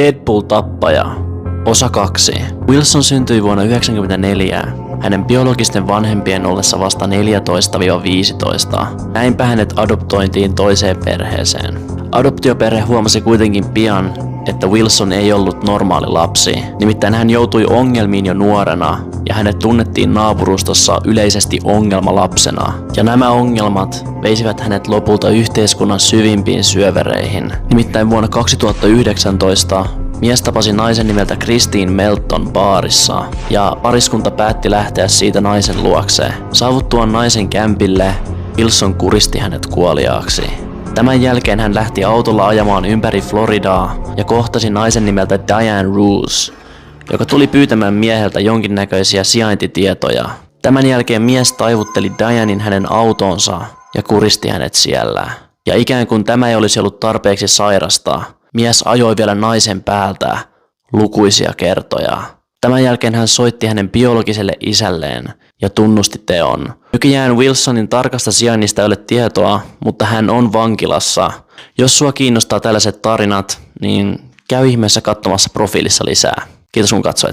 Deadpool-tappaja. Osa 2. Wilson syntyi vuonna 1994, hänen biologisten vanhempien ollessa vasta 14-15. Näinpä hänet adoptointiin toiseen perheeseen. Adoptioperhe huomasi kuitenkin pian, että Wilson ei ollut normaali lapsi. Nimittäin hän joutui ongelmiin jo nuorena ja hänet tunnettiin naapurustossa yleisesti ongelmalapsena. Ja nämä ongelmat veisivät hänet lopulta yhteiskunnan syvimpiin syövereihin. Nimittäin vuonna 2019 mies tapasi naisen nimeltä Christine Melton baarissa ja pariskunta päätti lähteä siitä naisen luokse. Saavuttuaan naisen kämpille, Wilson kuristi hänet kuoliaaksi. Tämän jälkeen hän lähti autolla ajamaan ympäri Floridaa ja kohtasi naisen nimeltä Diane Roos, joka tuli pyytämään mieheltä jonkinnäköisiä sijaintitietoja. Tämän jälkeen mies taivutteli Dianen hänen autonsa ja kuristi hänet siellä. Ja ikään kuin tämä ei olisi ollut tarpeeksi sairasta, mies ajoi vielä naisen päältä lukuisia kertoja. Tämän jälkeen hän soitti hänen biologiselle isälleen ja tunnusti teon. Nykyään Wilsonin tarkasta sijainnista ei ole tietoa, mutta hän on vankilassa. Jos sua kiinnostaa tällaiset tarinat, niin käy ihmeessä katsomassa profiilissa lisää. Kiitos kun katsoit.